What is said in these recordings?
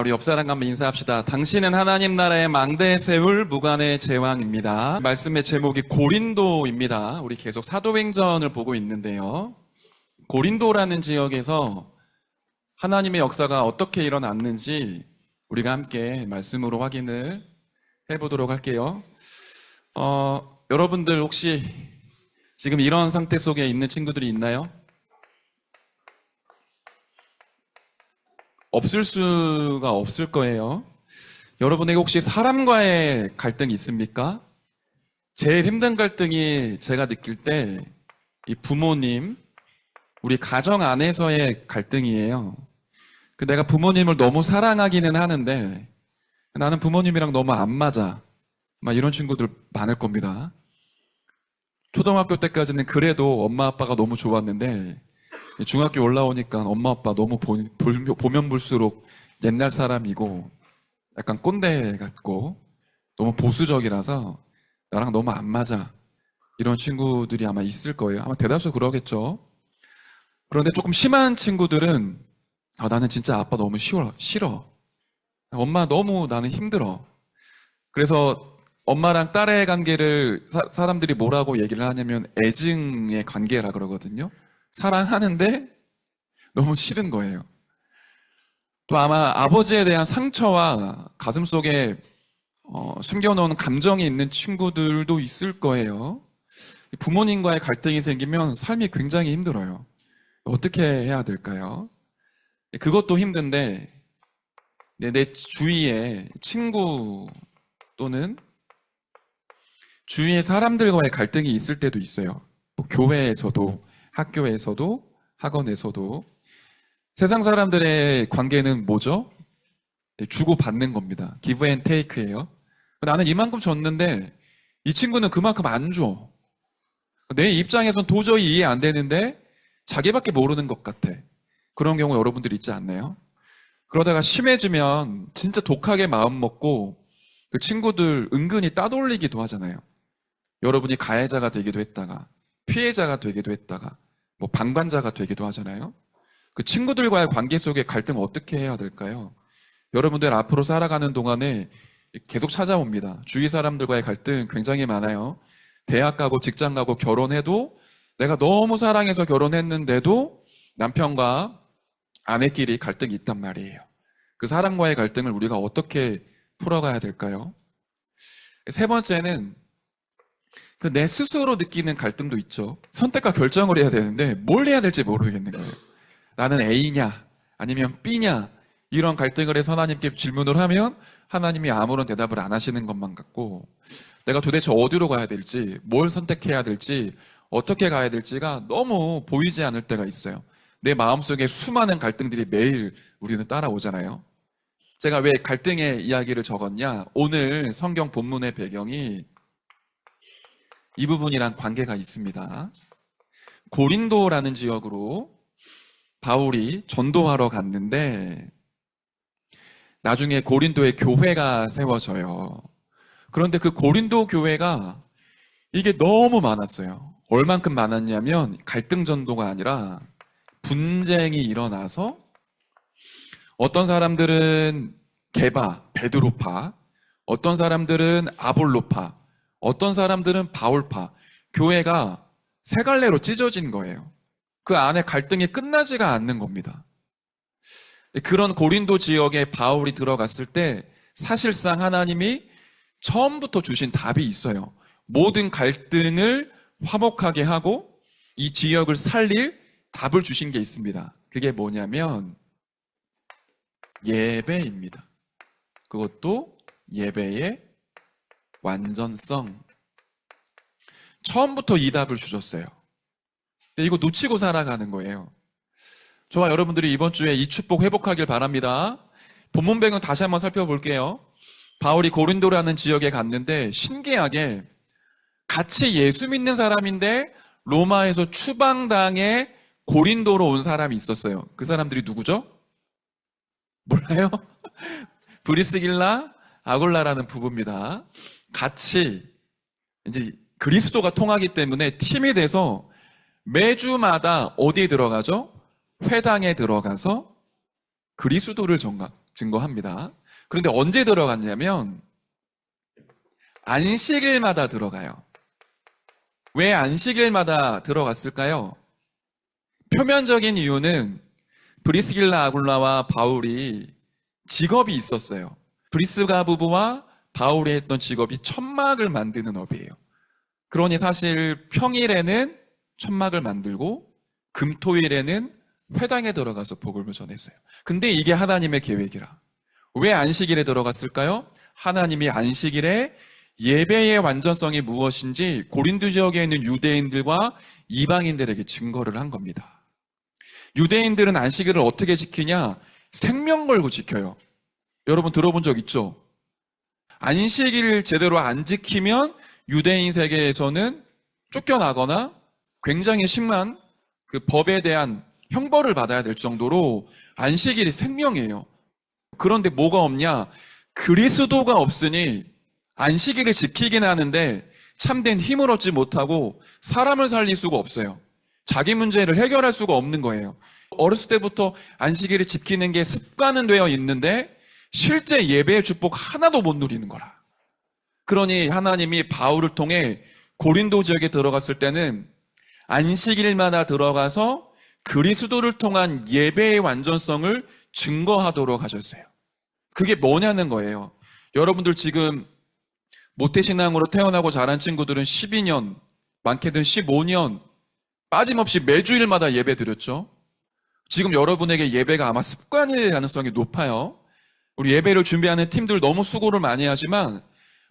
우리 옆 사람과 한번 인사합시다. 당신은 하나님 나라의 망대에 세울 무관의 제왕입니다. 말씀의 제목이 고린도입니다. 우리 계속 사도행전을 보고 있는데요. 고린도라는 지역에서 하나님의 역사가 어떻게 일어났는지 우리가 함께 말씀으로 확인을 해보도록 할게요. 여러분들 혹시 지금 이런 상태 속에 있는 친구들이 있나요? 없을 수가 없을 거예요. 여러분에게 혹시 사람과의 갈등이 있습니까? 제일 힘든 갈등이 제가 느낄 때 이 부모님, 우리 가정 안에서의 갈등이에요. 내가 부모님을 너무 사랑하기는 하는데 나는 부모님이랑 너무 안 맞아. 막 이런 친구들 많을 겁니다. 초등학교 때까지는 그래도 엄마 아빠가 너무 좋았는데 중학교 올라오니까 엄마 아빠 너무 보면 볼수록 옛날 사람이고 약간 꼰대 같고 너무 보수적이라서 나랑 너무 안 맞아. 이런 친구들이 아마 있을 거예요. 아마 대다수 그러겠죠. 그런데 조금 심한 친구들은 나는 진짜 아빠 너무 싫어. 엄마 너무 나는 힘들어. 그래서 엄마랑 딸의 관계를 사람들이 뭐라고 얘기를 하냐면 애증의 관계라 그러거든요. 사랑하는데 너무 싫은 거예요. 또 아마 아버지에 대한 상처와 가슴속에 숨겨놓은 감정이 있는 친구들도 있을 거예요. 부모님과의 갈등이 생기면 삶이 굉장히 힘들어요. 어떻게 해야 될까요? 그것도 힘든데 내 주위에 친구 또는 주위의 사람들과의 갈등이 있을 때도 있어요. 뭐 교회에서도 학교에서도 학원에서도 세상 사람들의 관계는 뭐죠? 주고받는 겁니다. give and take예요. 나는 이만큼 줬는데 이 친구는 그만큼 안 줘. 내 입장에선 도저히 이해 안 되는데 자기밖에 모르는 것 같아. 그런 경우 여러분들 있지 않나요? 그러다가 심해지면 진짜 독하게 마음 먹고 그 친구들 은근히 따돌리기도 하잖아요. 여러분이 가해자가 되기도 했다가 피해자가 되기도 했다가 뭐 방관자가 되기도 하잖아요. 그 친구들과의 관계 속에 갈등 어떻게 해야 될까요? 여러분들 앞으로 살아가는 동안에 계속 찾아옵니다. 주위 사람들과의 갈등 굉장히 많아요. 대학 가고 직장 가고 결혼해도 내가 너무 사랑해서 결혼했는데도 남편과 아내끼리 갈등이 있단 말이에요. 그 사람과의 갈등을 우리가 어떻게 풀어가야 될까요? 세 번째는 내 스스로 느끼는 갈등도 있죠. 선택과 결정을 해야 되는데 뭘 해야 될지 모르겠는 거예요. 나는 A냐 아니면 B냐 이런 갈등을 해서 하나님께 질문을 하면 하나님이 아무런 대답을 안 하시는 것만 같고 내가 도대체 어디로 가야 될지 뭘 선택해야 될지 어떻게 가야 될지가 너무 보이지 않을 때가 있어요. 내 마음속에 수많은 갈등들이 매일 우리는 따라오잖아요. 제가 왜 갈등의 이야기를 적었냐? 오늘 성경 본문의 배경이 이 부분이랑 관계가 있습니다. 고린도라는 지역으로 바울이 전도하러 갔는데 나중에 고린도에 교회가 세워져요. 그런데 그 고린도 교회가 이게 너무 많았어요. 얼만큼 많았냐면 갈등 전도가 아니라 분쟁이 일어나서 어떤 사람들은 게바, 베드로파, 어떤 사람들은 아볼로파, 어떤 사람들은 바울파, 교회가 세 갈래로 찢어진 거예요. 그 안에 갈등이 끝나지가 않는 겁니다. 그런 고린도 지역에 바울이 들어갔을 때 사실상 하나님이 처음부터 주신 답이 있어요. 모든 갈등을 화목하게 하고 이 지역을 살릴 답을 주신 게 있습니다. 그게 뭐냐면 예배입니다. 그것도 예배의 완전성. 처음부터 이 답을 주셨어요. 근데 이거 놓치고 살아가는 거예요. 저와 여러분들이 이번 주에 이 축복 회복하길 바랍니다. 본문 배경 다시 한번 살펴볼게요. 바울이 고린도라는 지역에 갔는데 신기하게 같이 예수 믿는 사람인데 로마에서 추방당해 고린도로 온 사람이 있었어요. 그 사람들이 누구죠? 몰라요? 브리스길라, 아골라라는 부부입니다. 같이 이제 그리스도가 통하기 때문에 팀이 돼서 매주마다 어디에 들어가죠? 회당에 들어가서 그리스도를 증거합니다. 그런데 언제 들어갔냐면 안식일마다 들어가요. 왜 안식일마다 들어갔을까요? 표면적인 이유는 브리스길라 아굴라와 바울이 직업이 있었어요. 브리스가 부부와 바울이 했던 직업이 천막을 만드는 업이에요. 그러니 사실 평일에는 천막을 만들고 금토일에는 회당에 들어가서 복음을 전했어요. 근데 이게 하나님의 계획이라. 왜 안식일에 들어갔을까요? 하나님이 안식일에 예배의 완전성이 무엇인지 고린도 지역에 있는 유대인들과 이방인들에게 증거를 한 겁니다. 유대인들은 안식일을 어떻게 지키냐? 생명 걸고 지켜요. 여러분 들어본 적 있죠? 안식일을 제대로 안 지키면 유대인 세계에서는 쫓겨나거나 굉장히 심한 그 법에 대한 형벌을 받아야 될 정도로 안식일이 생명이에요. 그런데 뭐가 없냐? 그리스도가 없으니 안식일을 지키긴 하는데 참된 힘을 얻지 못하고 사람을 살릴 수가 없어요. 자기 문제를 해결할 수가 없는 거예요. 어렸을 때부터 안식일을 지키는 게 습관은 되어 있는데 실제 예배의 축복 하나도 못 누리는 거라. 그러니 하나님이 바울을 통해 고린도 지역에 들어갔을 때는 안식일마다 들어가서 그리스도를 통한 예배의 완전성을 증거하도록 하셨어요. 그게 뭐냐는 거예요. 여러분들 지금 모태신앙으로 태어나고 자란 친구들은 12년, 많게는 15년 빠짐없이 매주일마다 예배 드렸죠. 지금 여러분에게 예배가 아마 습관일 가능성이 높아요. 우리 예배를 준비하는 팀들 너무 수고를 많이 하지만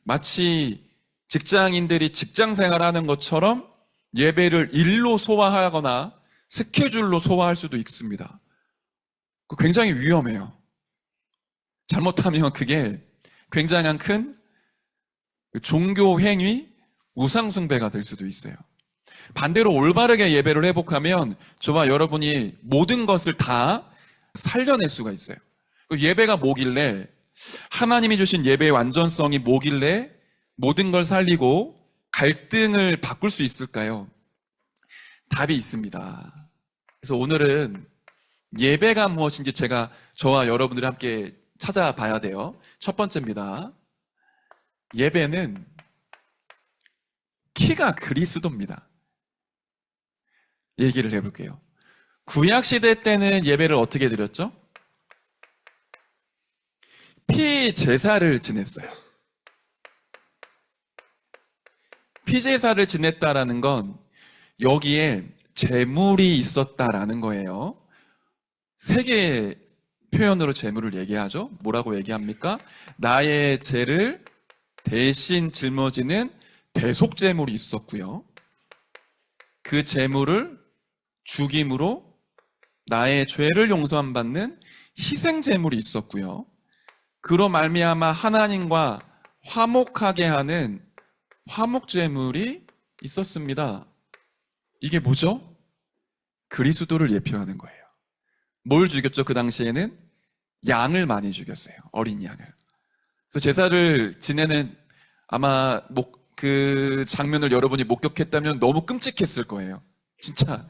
마치 직장인들이 직장 생활하는 것처럼 예배를 일로 소화하거나 스케줄로 소화할 수도 있습니다. 굉장히 위험해요. 잘못하면 그게 굉장한 큰 종교 행위, 우상숭배가 될 수도 있어요. 반대로 올바르게 예배를 회복하면 저와 여러분이 모든 것을 다 살려낼 수가 있어요. 예배가 뭐길래, 하나님이 주신 예배의 완전성이 뭐길래 모든 걸 살리고 갈등을 바꿀 수 있을까요? 답이 있습니다. 그래서 오늘은 예배가 무엇인지 저와 여러분들이 함께 찾아봐야 돼요. 첫 번째입니다. 예배는 키가 그리스도입니다. 얘기를 해볼게요. 구약시대 때는 예배를 어떻게 드렸죠? 피제사를 지냈어요. 피제사를 지냈다라는 건 여기에 제물이 있었다라는 거예요. 세 개의 표현으로 제물을 얘기하죠. 뭐라고 얘기합니까? 나의 죄를 대신 짊어지는 대속제물이 있었고요. 그 제물을 죽임으로 나의 죄를 용서함 받는 희생제물이 있었고요. 그로 말미암아 하나님과 화목하게 하는 화목제물이 있었습니다. 이게 뭐죠? 그리스도를 예표하는 거예요. 뭘 죽였죠? 그 당시에는 양을 많이 죽였어요. 어린 양을. 그래서 제사를 지내는 아마 그 장면을 여러분이 목격했다면 너무 끔찍했을 거예요. 진짜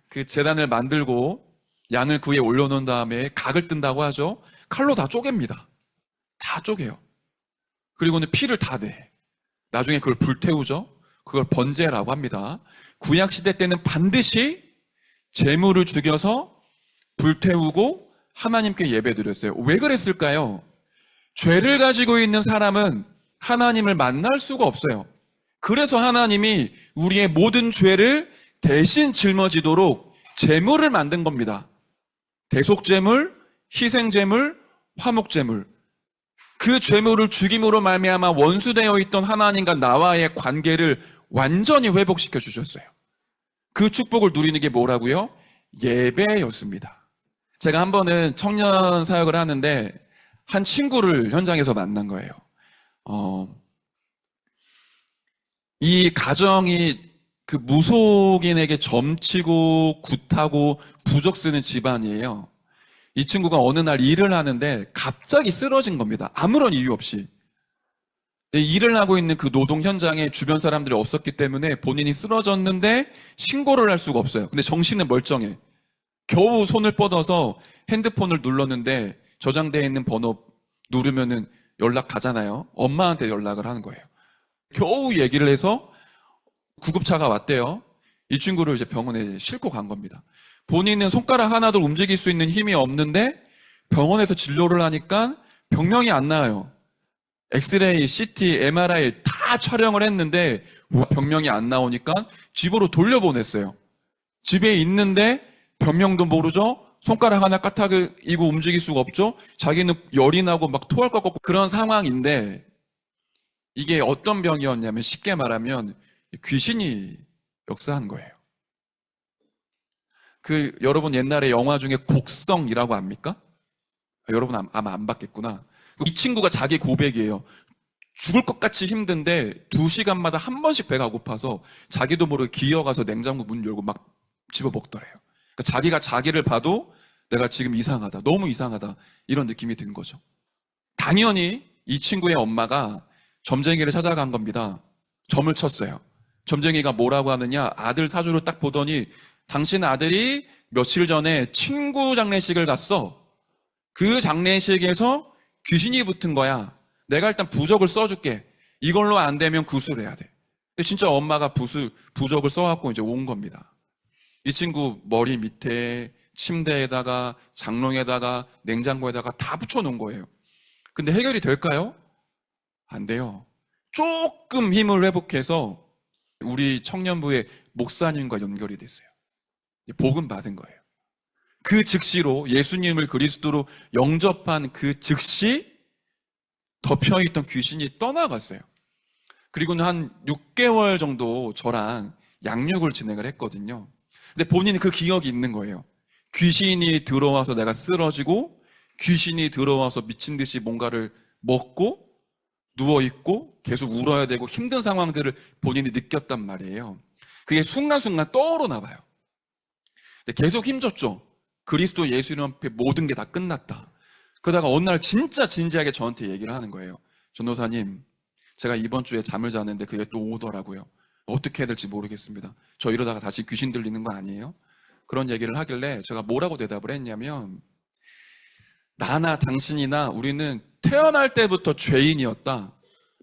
그 제단을 만들고 양을 그 위에 올려놓은 다음에 각을 뜬다고 하죠. 칼로 다 쪼갭니다. 다 쪼개요. 그리고는 피를 다 내. 나중에 그걸 불태우죠. 그걸 번제라고 합니다. 구약시대 때는 반드시 제물을 죽여서 불태우고 하나님께 예배드렸어요. 왜 그랬을까요? 죄를 가지고 있는 사람은 하나님을 만날 수가 없어요. 그래서 하나님이 우리의 모든 죄를 대신 짊어지도록 제물을 만든 겁니다. 대속제물, 희생제물, 화목제물. 그 제물을 죽임으로 말미암아 원수되어 있던 하나님과 나와의 관계를 완전히 회복시켜 주셨어요. 그 축복을 누리는 게 뭐라고요? 예배였습니다. 제가 한 번은 청년 사역을 하는데 한 친구를 현장에서 만난 거예요. 이 가정이 그 무속인에게 점치고 굿하고 부적 쓰는 집안이에요. 이 친구가 어느 날 일을 하는데 갑자기 쓰러진 겁니다. 아무런 이유 없이. 일을 하고 있는 그 노동 현장에 주변 사람들이 없었기 때문에 본인이 쓰러졌는데 신고를 할 수가 없어요. 근데 정신은 멀쩡해. 겨우 손을 뻗어서 핸드폰을 눌렀는데 저장되어 있는 번호 누르면은 연락 가잖아요. 엄마한테 연락을 하는 거예요. 겨우 얘기를 해서 구급차가 왔대요. 이 친구를 이제 병원에 싣고 간 겁니다. 본인은 손가락 하나도 움직일 수 있는 힘이 없는데 병원에서 진료를 하니까 병명이 안 나와요. 엑스레이, CT, MRI 다 촬영을 했는데 병명이 안 나오니까 집으로 돌려보냈어요. 집에 있는데 병명도 모르죠? 손가락 하나 까딱이고 움직일 수가 없죠? 자기는 열이 나고 막 토할 것 같고 그런 상황인데 이게 어떤 병이었냐면 쉽게 말하면 귀신이 역사한 거예요. 여러분 옛날에 영화 중에 곡성이라고 압니까? 여러분 아마 안 봤겠구나. 이 친구가 자기 고백이에요. 죽을 것 같이 힘든데 2시간마다 한 번씩 배가 고파서 자기도 모르게 기어가서 냉장고 문 열고 막 집어먹더래요. 그러니까 자기가 자기를 봐도 내가 지금 이상하다, 너무 이상하다 이런 느낌이 든 거죠. 당연히 이 친구의 엄마가 점쟁이를 찾아간 겁니다. 점을 쳤어요. 점쟁이가 뭐라고 하느냐, 아들 사주를 딱 보더니 당신 아들이 며칠 전에 친구 장례식을 갔어. 그 장례식에서 귀신이 붙은 거야. 내가 일단 부적을 써줄게. 이걸로 안 되면 구술을 해야 돼. 근데 진짜 엄마가 부적을 써갖고 이제 온 겁니다. 이 친구 머리 밑에 침대에다가 장롱에다가 냉장고에다가 다 붙여놓은 거예요. 근데 해결이 될까요? 안 돼요. 조금 힘을 회복해서 우리 청년부의 목사님과 연결이 됐어요. 복음 받은 거예요. 그 즉시로 예수님을 그리스도로 영접한 그 즉시 덮여있던 귀신이 떠나갔어요. 그리고는 한 6개월 정도 저랑 양육을 진행을 했거든요. 근데 본인은 그 기억이 있는 거예요. 귀신이 들어와서 내가 쓰러지고 귀신이 들어와서 미친 듯이 뭔가를 먹고 누워있고 계속 울어야 되고 힘든 상황들을 본인이 느꼈단 말이에요. 그게 순간순간 떠오르나 봐요. 계속 힘줬죠. 그리스도 예수님 앞에 모든 게 다 끝났다. 그러다가 어느 날 진짜 진지하게 저한테 얘기를 하는 거예요. 전도사님, 제가 이번 주에 잠을 자는데 그게 또 오더라고요. 어떻게 해야 될지 모르겠습니다. 저 이러다가 다시 귀신 들리는 거 아니에요? 그런 얘기를 하길래 제가 뭐라고 대답을 했냐면, 나나 당신이나 우리는 태어날 때부터 죄인이었다.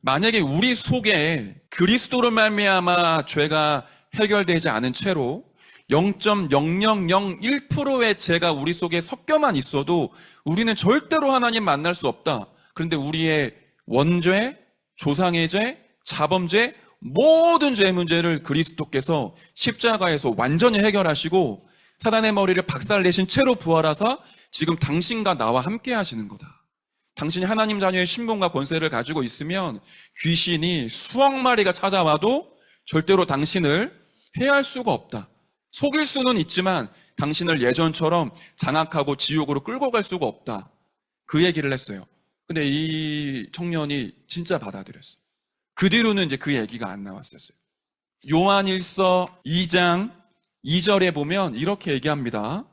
만약에 우리 속에 그리스도로 말미암아 죄가 해결되지 않은 채로 0.0001%의 죄가 우리 속에 섞여만 있어도 우리는 절대로 하나님 만날 수 없다. 그런데 우리의 원죄, 조상의 죄, 자범죄, 모든 죄 문제를 그리스도께서 십자가에서 완전히 해결하시고 사단의 머리를 박살내신 채로 부활하사 지금 당신과 나와 함께 하시는 거다. 당신이 하나님 자녀의 신분과 권세를 가지고 있으면 귀신이 수억 마리가 찾아와도 절대로 당신을 해할 수가 없다. 속일 수는 있지만 당신을 예전처럼 장악하고 지옥으로 끌고 갈 수가 없다. 그 얘기를 했어요. 근데 이 청년이 진짜 받아들였어요. 그 뒤로는 이제 그 얘기가 안 나왔었어요. 요한일서 2장 2절에 보면 이렇게 얘기합니다.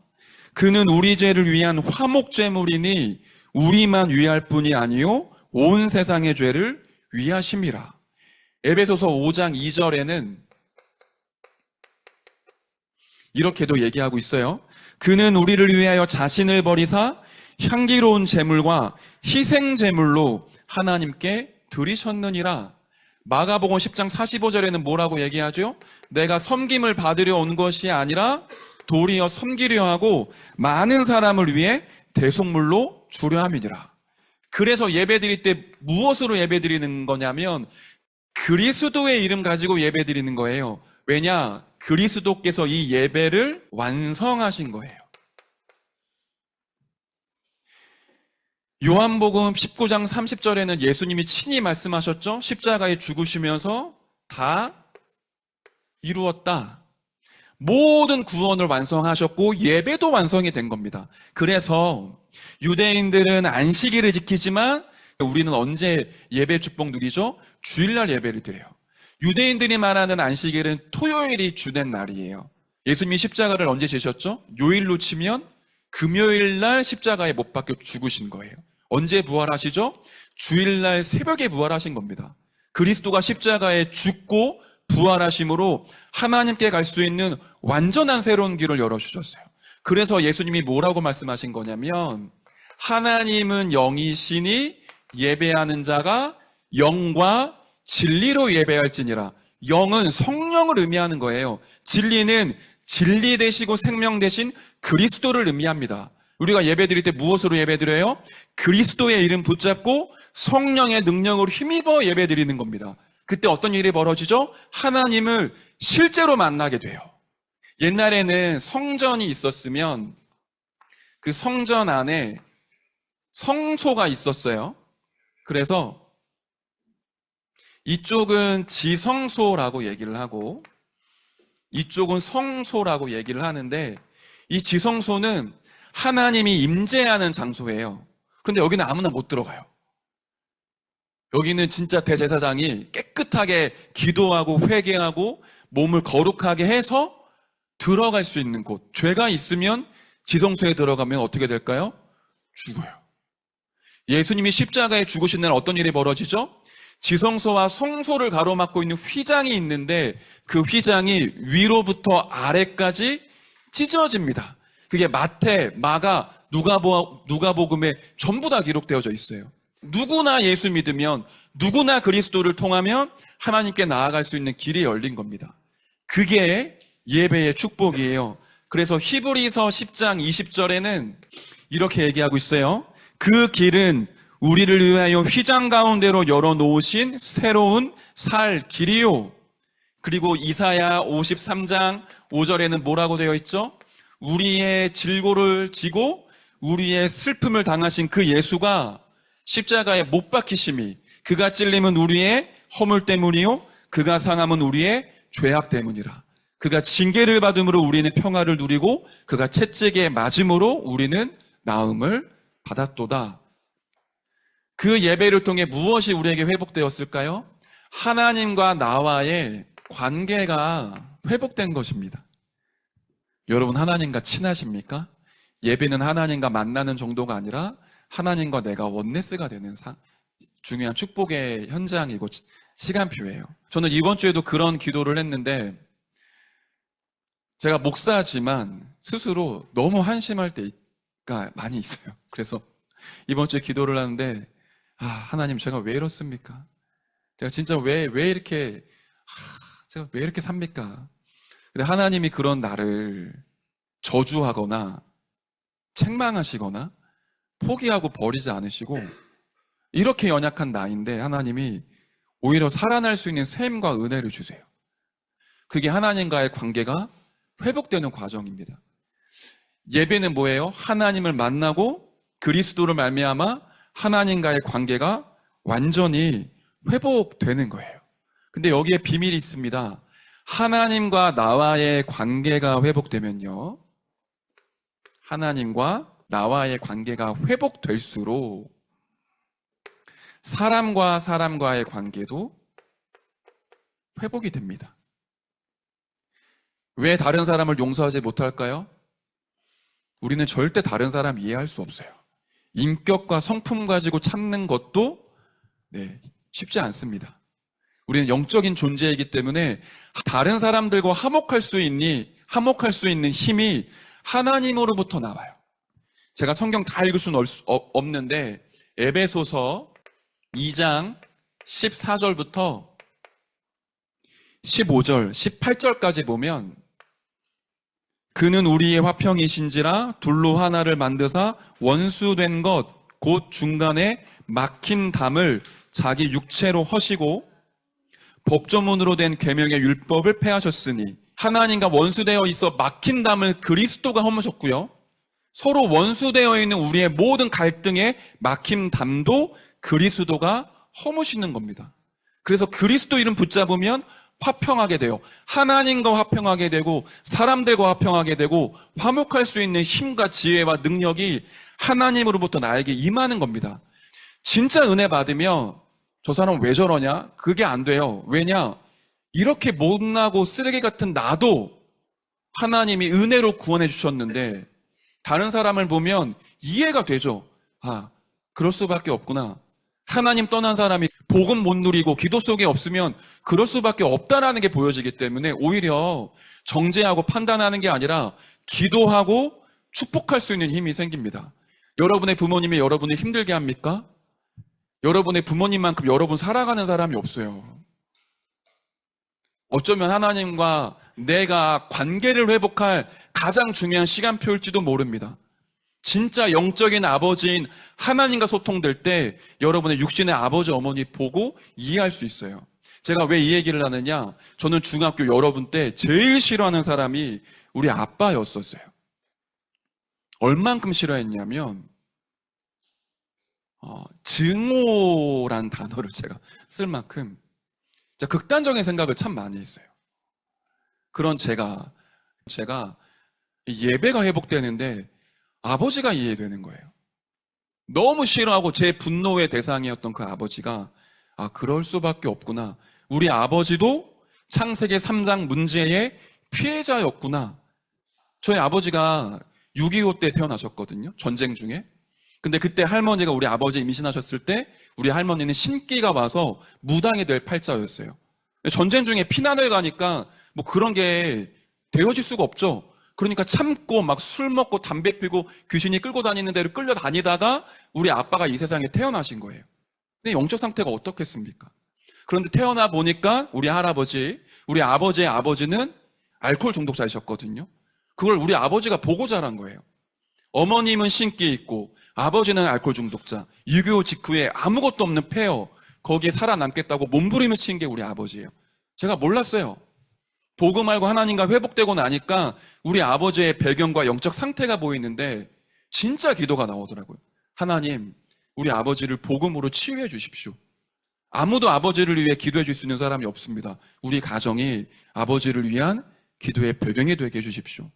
그는 우리 죄를 위한 화목제물이니 우리만 위할 뿐이 아니요 온 세상의 죄를 위하심이라. 에베소서 5장 2절에는 이렇게도 얘기하고 있어요. 그는 우리를 위하여 자신을 버리사 향기로운 제물과 희생 제물로 하나님께 드리셨느니라. 마가복음 10장 45절에는 뭐라고 얘기하죠? 내가 섬김을 받으려 온 것이 아니라 도리어 섬기려 하고 많은 사람을 위해 대속물로 주려 함이니라. 그래서 예배드릴 때 무엇으로 예배드리는 거냐면 그리스도의 이름 가지고 예배드리는 거예요. 왜냐? 그리스도께서 이 예배를 완성하신 거예요. 요한복음 19장 30절에는 예수님이 친히 말씀하셨죠? 십자가에 죽으시면서 다 이루었다. 모든 구원을 완성하셨고 예배도 완성이 된 겁니다. 그래서 유대인들은 안식일을 지키지만 우리는 언제 예배 축복 누리죠? 주일날 예배를 드려요. 유대인들이 말하는 안식일은 토요일이 주된 날이에요. 예수님이 십자가를 언제 지셨죠? 요일로 치면 금요일날 십자가에 못 박혀 죽으신 거예요. 언제 부활하시죠? 주일날 새벽에 부활하신 겁니다. 그리스도가 십자가에 죽고 부활하심으로 하나님께 갈 수 있는 완전한 새로운 길을 열어주셨어요. 그래서 예수님이 뭐라고 말씀하신 거냐면 하나님은 영이시니 예배하는 자가 영과 진리로 예배할지니라. 영은 성령을 의미하는 거예요. 진리는 진리 되시고 생명 되신 그리스도를 의미합니다. 우리가 예배드릴 때 무엇으로 예배드려요? 그리스도의 이름 붙잡고 성령의 능력으로 힘입어 예배드리는 겁니다. 그때 어떤 일이 벌어지죠? 하나님을 실제로 만나게 돼요. 옛날에는 성전이 있었으면 그 성전 안에 성소가 있었어요. 그래서 이쪽은 지성소라고 얘기를 하고 이쪽은 성소라고 얘기를 하는데, 이 지성소는 하나님이 임재하는 장소예요. 그런데 여기는 아무나 못 들어가요. 여기는 진짜 대제사장이 깨끗하게 기도하고 회개하고 몸을 거룩하게 해서 들어갈 수 있는 곳. 죄가 있으면 지성소에 들어가면 어떻게 될까요? 죽어요. 예수님이 십자가에 죽으신 날 어떤 일이 벌어지죠? 지성소와 성소를 가로막고 있는 휘장이 있는데 그 휘장이 위로부터 아래까지 찢어집니다. 그게 마태, 마가, 누가복음에 전부 다 기록되어져 있어요. 누구나 예수 믿으면, 누구나 그리스도를 통하면 하나님께 나아갈 수 있는 길이 열린 겁니다. 그게 예배의 축복이에요. 그래서 히브리서 10장 20절에는 이렇게 얘기하고 있어요. 그 길은 우리를 위하여 휘장 가운데로 열어놓으신 새로운 살 길이요. 그리고 이사야 53장 5절에는 뭐라고 되어 있죠? 우리의 질고를 지고 우리의 슬픔을 당하신 그 예수가 십자가에 못 박히심이, 그가 찔림은 우리의 허물 때문이요 그가 상함은 우리의 죄악 때문이라. 그가 징계를 받음으로 우리는 평화를 누리고 그가 채찍에 맞음으로 우리는 나음을 받았도다. 그 예배를 통해 무엇이 우리에게 회복되었을까요? 하나님과 나와의 관계가 회복된 것입니다. 여러분, 하나님과 친하십니까? 예배는 하나님과 만나는 정도가 아니라 하나님과 내가 원네스가 되는 중요한 축복의 현장이고 시간표예요. 저는 이번 주에도 그런 기도를 했는데, 제가 목사지만 스스로 너무 한심할 때가 많이 있어요. 그래서 이번 주에 기도를 하는데, 하나님, 제가 왜 이렇습니까? 제가 진짜 왜 이렇게, 제가 왜 이렇게 삽니까? 근데 하나님이 그런 나를 저주하거나 책망하시거나 포기하고 버리지 않으시고, 이렇게 연약한 나인데 하나님이 오히려 살아날 수 있는 셈과 은혜를 주세요. 그게 하나님과의 관계가 회복되는 과정입니다. 예배는 뭐예요? 하나님을 만나고 그리스도를 말미암아 하나님과의 관계가 완전히 회복되는 거예요. 근데 여기에 비밀이 있습니다. 하나님과 나와의 관계가 회복되면요, 하나님과 나와의 관계가 회복될수록 사람과 사람과의 관계도 회복이 됩니다. 왜 다른 사람을 용서하지 못할까요? 우리는 절대 다른 사람 이해할 수 없어요. 인격과 성품 가지고 참는 것도 쉽지 않습니다. 우리는 영적인 존재이기 때문에 다른 사람들과 화목할 수 있는 힘이 하나님으로부터 나와요. 제가 성경 다 읽을 수는 없는데 에베소서 2장 14절부터 15절, 18절까지 보면, 그는 우리의 화평이신지라 둘로 하나를 만드사 원수된 것 곧 중간에 막힌 담을 자기 육체로 허시고 법조문으로 된 계명의 율법을 폐하셨으니, 하나님과 원수되어 있어 막힌 담을 그리스도가 허무셨고요, 서로 원수되어 있는 우리의 모든 갈등의 막힌 담도 그리스도가 허무시는 겁니다. 그래서 그리스도 이름 붙잡으면 화평하게 돼요. 하나님과 화평하게 되고 사람들과 화평하게 되고 화목할 수 있는 힘과 지혜와 능력이 하나님으로부터 나에게 임하는 겁니다. 진짜 은혜 받으면 저 사람 왜 저러냐? 그게 안 돼요. 왜냐? 이렇게 못나고 쓰레기 같은 나도 하나님이 은혜로 구원해 주셨는데, 다른 사람을 보면 이해가 되죠. 그럴 수밖에 없구나. 하나님 떠난 사람이 복음 못 누리고 기도 속에 없으면 그럴 수밖에 없다라는 게 보여지기 때문에 오히려 정죄하고 판단하는 게 아니라 기도하고 축복할 수 있는 힘이 생깁니다. 여러분의 부모님이 여러분을 힘들게 합니까? 여러분의 부모님만큼 여러분 살아가는 사람이 없어요. 어쩌면 하나님과 내가 관계를 회복할 가장 중요한 시간표일지도 모릅니다. 진짜 영적인 아버지인 하나님과 소통될 때 여러분의 육신의 아버지, 어머니 보고 이해할 수 있어요. 제가 왜 이 얘기를 하느냐? 저는 중학교 여러분 때 제일 싫어하는 사람이 우리 아빠였었어요. 얼만큼 싫어했냐면 증오란 단어를 제가 쓸 만큼 극단적인 생각을 참 많이 했어요. 그런 제가 예배가 회복되는데 아버지가 이해되는 거예요. 너무 싫어하고 제 분노의 대상이었던 그 아버지가 그럴 수밖에 없구나. 우리 아버지도 창세기 3장 문제의 피해자였구나. 저희 아버지가 6.25 때 태어나셨거든요. 전쟁 중에. 근데 그때 할머니가 우리 아버지 임신하셨을 때 우리 할머니는 신기가 와서 무당이 될 팔자였어요. 전쟁 중에 피난을 가니까 뭐 그런 게 되어질 수가 없죠. 그러니까 참고 막 술 먹고 담배 피고 귀신이 끌고 다니는 대로 끌려다니다가 우리 아빠가 이 세상에 태어나신 거예요. 근데 영적 상태가 어떻겠습니까? 그런데 태어나 보니까 우리 할아버지, 우리 아버지의 아버지는 알코올 중독자이셨거든요. 그걸 우리 아버지가 보고 자란 거예요. 어머님은 신기 있고 아버지는 알코올 중독자, 6.25 직후에 아무것도 없는 폐허, 거기에 살아남겠다고 몸부림을 친 게 우리 아버지예요. 제가 몰랐어요. 복음 알고 하나님과 회복되고 나니까 우리 아버지의 배경과 영적 상태가 보이는데 진짜 기도가 나오더라고요. 하나님, 우리 아버지를 복음으로 치유해 주십시오. 아무도 아버지를 위해 기도해 줄 수 있는 사람이 없습니다. 우리 가정이 아버지를 위한 기도의 배경이 되게 해 주십시오.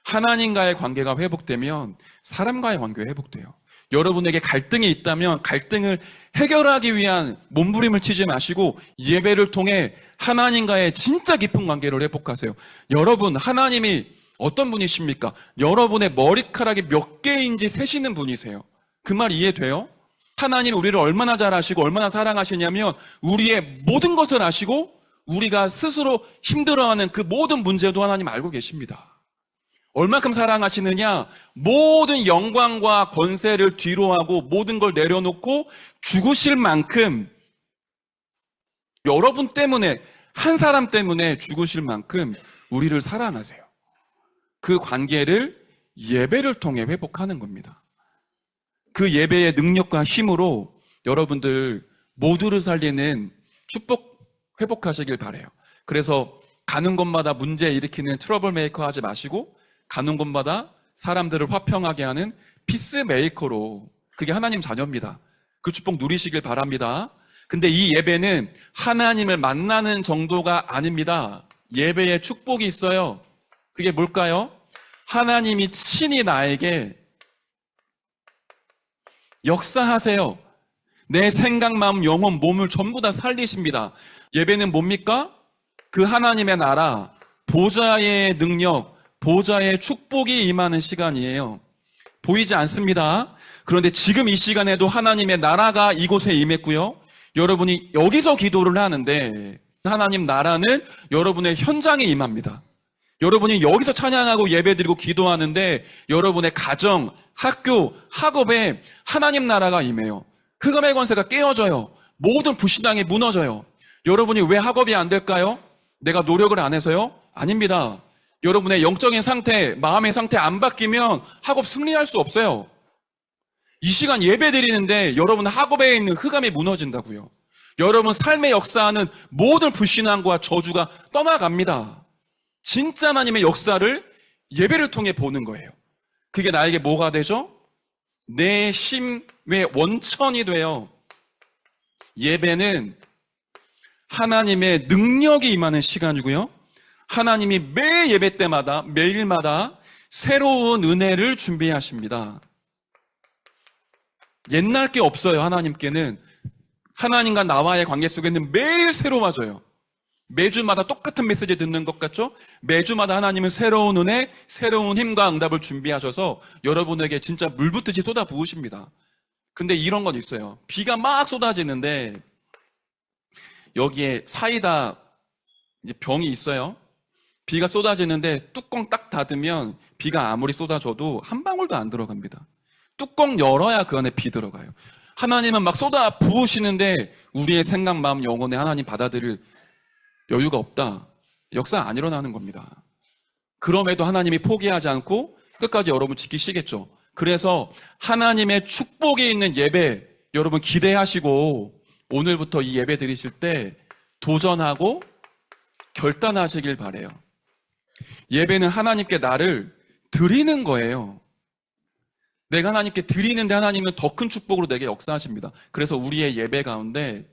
하나님과의 관계가 회복되면 사람과의 관계가 회복돼요. 여러분에게 갈등이 있다면 갈등을 해결하기 위한 몸부림을 치지 마시고 예배를 통해 하나님과의 진짜 깊은 관계를 회복하세요. 여러분, 하나님이 어떤 분이십니까? 여러분의 머리카락이 몇 개인지 세시는 분이세요. 그 말 이해돼요? 하나님 우리를 얼마나 잘 아시고 얼마나 사랑하시냐면 우리의 모든 것을 아시고 우리가 스스로 힘들어하는 그 모든 문제도 하나님 알고 계십니다. 얼만큼 사랑하시느냐? 모든 영광과 권세를 뒤로하고 모든 걸 내려놓고 죽으실 만큼 여러분 때문에, 한 사람 때문에 죽으실 만큼 우리를 사랑하세요. 그 관계를 예배를 통해 회복하는 겁니다. 그 예배의 능력과 힘으로 여러분들 모두를 살리는 축복 회복하시길 바라요. 그래서 가는 곳마다 문제 일으키는 트러블 메이커 하지 마시고 가는 곳마다 사람들을 화평하게 하는 피스메이커로, 그게 하나님 자녀입니다. 그 축복 누리시길 바랍니다. 근데 이 예배는 하나님을 만나는 정도가 아닙니다. 예배에 축복이 있어요. 그게 뭘까요? 하나님이 친히 나에게 역사하세요. 내 생각, 마음, 영혼, 몸을 전부 다 살리십니다. 예배는 뭡니까? 그 하나님의 나라, 보좌의 능력, 보좌의 축복이 임하는 시간이에요. 보이지 않습니다. 그런데 지금 이 시간에도 하나님의 나라가 이곳에 임했고요. 여러분이 여기서 기도를 하는데 하나님 나라는 여러분의 현장에 임합니다. 여러분이 여기서 찬양하고 예배드리고 기도하는데 여러분의 가정, 학교, 학업에 하나님 나라가 임해요. 흑암의 권세가 깨어져요. 모든 불신앙이 무너져요. 여러분이 왜 학업이 안 될까요? 내가 노력을 안 해서요? 아닙니다. 여러분의 영적인 상태, 마음의 상태 안 바뀌면 학업 승리할 수 없어요. 이 시간 예배 드리는데 여러분 학업에 있는 흑암이 무너진다고요. 여러분 삶의 역사하는 모든 불신앙과 저주가 떠나갑니다. 진짜 하나님의 역사를 예배를 통해 보는 거예요. 그게 나에게 뭐가 되죠? 내 힘의 원천이 돼요. 예배는 하나님의 능력이 임하는 시간이고요. 하나님이 매 예배 때마다 매일마다 새로운 은혜를 준비하십니다. 옛날 게 없어요. 하나님께는 하나님과 나와의 관계 속에는 매일 새로워져요. 매주마다 똑같은 메시지 듣는 것 같죠? 매주마다 하나님은 새로운 은혜, 새로운 힘과 응답을 준비하셔서 여러분에게 진짜 물 붓듯이 쏟아 부으십니다. 근데 이런 건 있어요. 비가 막 쏟아지는데 여기에 사이다 병이 있어요. 비가 쏟아지는데 뚜껑 딱 닫으면 비가 아무리 쏟아져도 한 방울도 안 들어갑니다. 뚜껑 열어야 그 안에 비 들어가요. 하나님은 막 쏟아 부으시는데 우리의 생각, 마음, 영혼에 하나님 받아들일 여유가 없다. 역사 안 일어나는 겁니다. 그럼에도 하나님이 포기하지 않고 끝까지 여러분 지키시겠죠. 그래서 하나님의 축복이 있는 예배 여러분 기대하시고 오늘부터 이 예배 드리실 때 도전하고 결단하시길 바래요. 예배는 하나님께 나를 드리는 거예요. 내가 하나님께 드리는데 하나님은 더 큰 축복으로 내게 역사하십니다. 그래서 우리의 예배 가운데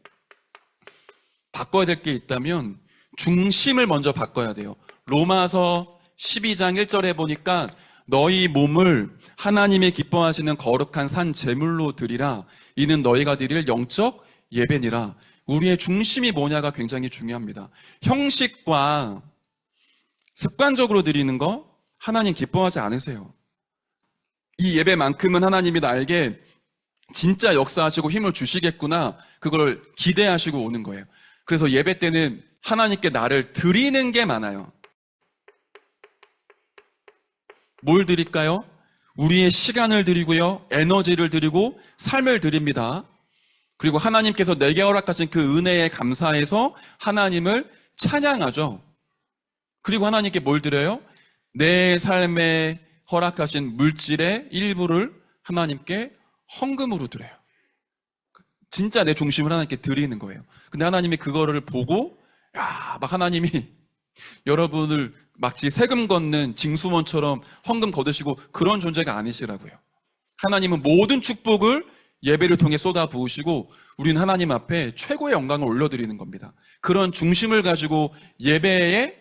바꿔야 될 게 있다면 중심을 먼저 바꿔야 돼요. 로마서 12장 1절에 보니까 너희 몸을 하나님의 기뻐하시는 거룩한 산 제물로 드리라. 이는 너희가 드릴 영적 예배니라. 우리의 중심이 뭐냐가 굉장히 중요합니다. 형식과 습관적으로 드리는 거 하나님 기뻐하지 않으세요. 이 예배만큼은 하나님이 나에게 진짜 역사하시고 힘을 주시겠구나, 그걸 기대하시고 오는 거예요. 그래서 예배 때는 하나님께 나를 드리는 게 많아요. 뭘 드릴까요? 우리의 시간을 드리고요, 에너지를 드리고 삶을 드립니다. 그리고 하나님께서 내게 허락하신 그 은혜에 감사해서 하나님을 찬양하죠. 그리고 하나님께 뭘 드려요? 내 삶에 허락하신 물질의 일부를 하나님께 헌금으로 드려요. 진짜 내 중심을 하나님께 드리는 거예요. 근데 하나님이 그거를 보고 막 하나님이 여러분을 마치 세금 걷는 징수원처럼 헌금 거두시고 그런 존재가 아니시라고요. 하나님은 모든 축복을 예배를 통해 쏟아 부으시고 우리는 하나님 앞에 최고의 영광을 올려드리는 겁니다. 그런 중심을 가지고 예배에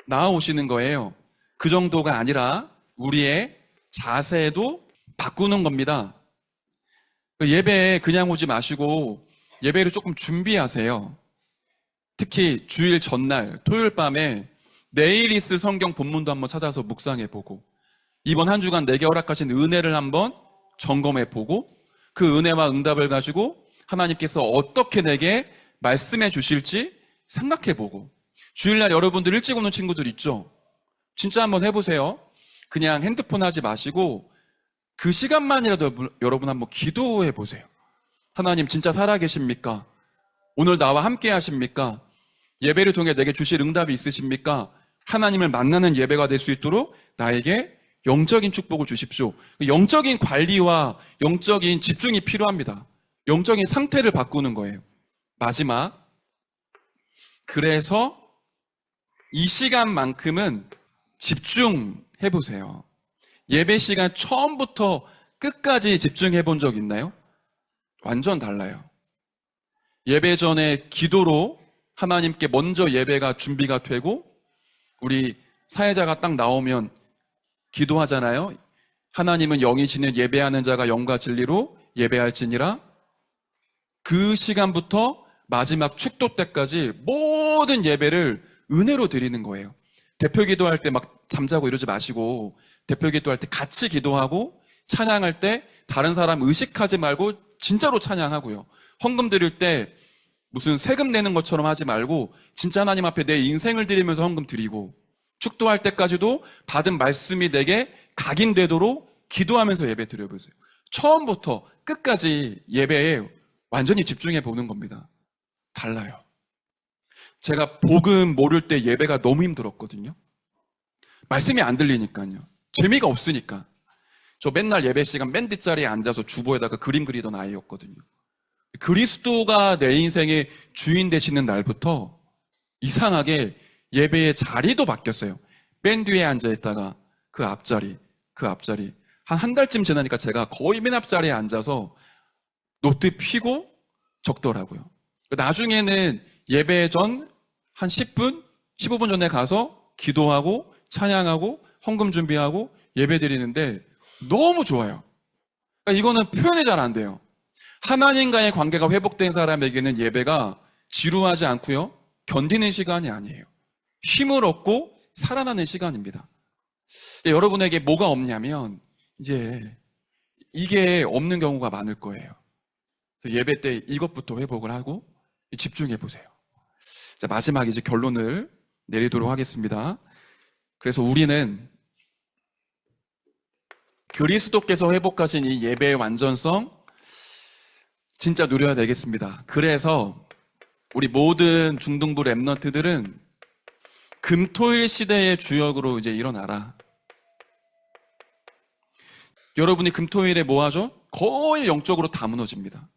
나아오시는 거예요. 그 정도가 아니라 우리의 자세도 바꾸는 겁니다. 예배에 그냥 오지 마시고 예배를 조금 준비하세요. 특히 주일 전날 토요일 밤에 내일 있을 성경 본문도 한번 찾아서 묵상해보고 이번 한 주간 내게 허락하신 은혜를 한번 점검해보고 그 은혜와 응답을 가지고 하나님께서 어떻게 내게 말씀해 주실지 생각해보고 주일날 여러분들 일찍 오는 친구들 있죠? 진짜 한번 해보세요. 그냥 핸드폰 하지 마시고 그 시간만이라도 여러분 한번 기도해보세요. 하나님 진짜 살아계십니까? 오늘 나와 함께 하십니까? 예배를 통해 내게 주실 응답이 있으십니까? 하나님을 만나는 예배가 될 수 있도록 나에게 영적인 축복을 주십시오. 영적인 관리와 영적인 집중이 필요합니다. 영적인 상태를 바꾸는 거예요. 마지막, 그래서 이 시간만큼은 집중해보세요. 예배 시간 처음부터 끝까지 집중해 본 적 있나요? 완전 달라요. 예배 전에 기도로 하나님께 먼저 예배가 준비가 되고 우리 사회자가 딱 나오면 기도하잖아요. 하나님은 영이시는 예배하는 자가 영과 진리로 예배할지니라. 그 시간부터 마지막 축도 때까지 모든 예배를 은혜로 드리는 거예요. 대표 기도할 때 막 잠자고 이러지 마시고 대표 기도할 때 같이 기도하고 찬양할 때 다른 사람 의식하지 말고 진짜로 찬양하고요. 헌금 드릴 때 무슨 세금 내는 것처럼 하지 말고 진짜 하나님 앞에 내 인생을 드리면서 헌금 드리고 축도할 때까지도 받은 말씀이 내게 각인되도록 기도하면서 예배 드려보세요. 처음부터 끝까지 예배에 완전히 집중해 보는 겁니다. 달라요. 제가 복음 모를 때 예배가 너무 힘들었거든요. 말씀이 안 들리니까요. 재미가 없으니까. 저 맨날 예배 시간 맨 뒷자리에 앉아서 주보에다가 그림 그리던 아이였거든요. 그리스도가 내 인생의 주인 되시는 날부터 이상하게 예배의 자리도 바뀌었어요. 맨 뒤에 앉아있다가 그 앞자리 한 달쯤 지나니까 제가 거의 맨 앞자리에 앉아서 노트 피고 적더라고요. 나중에는 예배 전 한 10분, 15분 전에 가서 기도하고 찬양하고 헌금 준비하고 예배 드리는데 너무 좋아요. 그러니까 이거는 표현이 잘 안 돼요. 하나님과의 관계가 회복된 사람에게는 예배가 지루하지 않고요. 견디는 시간이 아니에요. 힘을 얻고 살아나는 시간입니다. 여러분에게 뭐가 없냐면 이제 이게 없는 경우가 많을 거예요. 예배 때 이것부터 회복을 하고 집중해 보세요. 자, 마지막 이제 결론을 내리도록 하겠습니다. 그래서 우리는 그리스도께서 회복하신 이 예배의 완전성 진짜 누려야 되겠습니다. 그래서 우리 모든 중등부 랩런트들은 금토일 시대의 주역으로 이제 일어나라. 여러분이 금토일에 뭐 하죠? 거의 영적으로 다 무너집니다.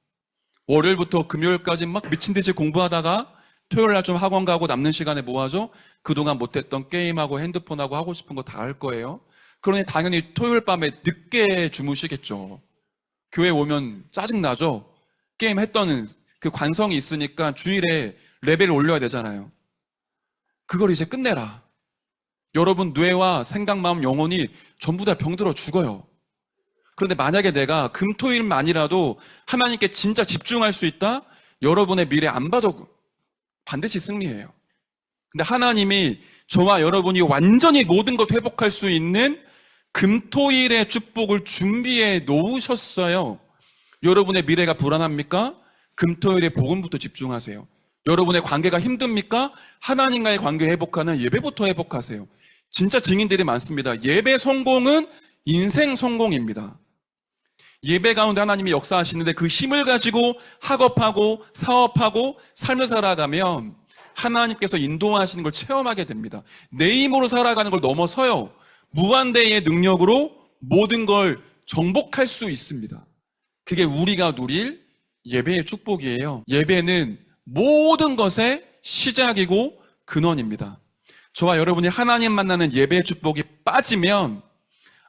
월요일부터 금요일까지 막 미친 듯이 공부하다가 토요일 날 좀 학원 가고 남는 시간에 뭐 하죠? 그동안 못했던 게임하고 핸드폰하고 하고 싶은 거 다 할 거예요. 그러니 당연히 토요일 밤에 늦게 주무시겠죠. 교회 오면 짜증나죠? 게임 했던 그 관성이 있으니까 주일에 레벨을 올려야 되잖아요. 그걸 이제 끝내라. 여러분 뇌와 생각, 마음, 영혼이 전부 다 병들어 죽어요. 그런데 만약에 내가 금토일만이라도 하나님께 진짜 집중할 수 있다? 여러분의 미래 안 봐도 반드시 승리해요. 근데 하나님이 저와 여러분이 완전히 모든 것 회복할 수 있는 금토일의 축복을 준비해 놓으셨어요. 여러분의 미래가 불안합니까? 금토일의 복음부터 집중하세요. 여러분의 관계가 힘듭니까? 하나님과의 관계 회복하는 예배부터 회복하세요. 진짜 증인들이 많습니다. 예배 성공은 인생 성공입니다. 예배 가운데 하나님이 역사하시는데 그 힘을 가지고 학업하고 사업하고 삶을 살아가면 하나님께서 인도하시는 걸 체험하게 됩니다. 내 힘으로 살아가는 걸 넘어서요. 무한대의 능력으로 모든 걸 정복할 수 있습니다. 그게 우리가 누릴 예배의 축복이에요. 예배는 모든 것의 시작이고 근원입니다. 저와 여러분이 하나님 만나는 예배의 축복이 빠지면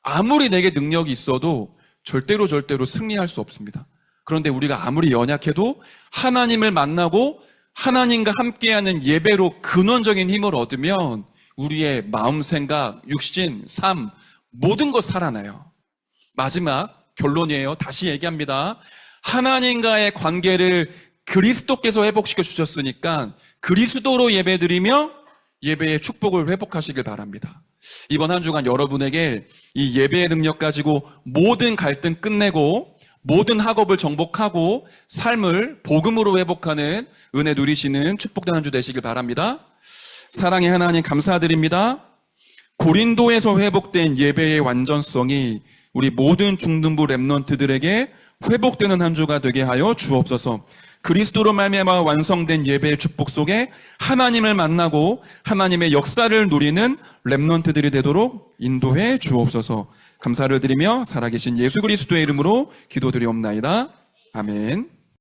아무리 내게 능력이 있어도 절대로 승리할 수 없습니다. 그런데 우리가 아무리 연약해도 하나님을 만나고 하나님과 함께하는 예배로 근원적인 힘을 얻으면 우리의 마음, 생각, 육신, 삶 모든 것 살아나요. 마지막 결론이에요. 다시 얘기합니다. 하나님과의 관계를 그리스도께서 회복시켜 주셨으니까 그리스도로 예배드리며 예배의 축복을 회복하시길 바랍니다. 이번 한 주간 여러분에게 이 예배의 능력 가지고 모든 갈등 끝내고 모든 학업을 정복하고 삶을 복음으로 회복하는 은혜 누리시는 축복된 한 주 되시길 바랍니다. 사랑의 하나님 감사드립니다. 고린도에서 회복된 예배의 완전성이 우리 모든 중등부 랩런트들에게 회복되는 한 주가 되게 하여 주옵소서. 그리스도로 말미암아 완성된 예배의 축복 속에 하나님을 만나고 하나님의 역사를 누리는 랩런트들이 되도록 인도해 주옵소서. 감사를 드리며 살아계신 예수 그리스도의 이름으로 기도드리옵나이다. 아멘.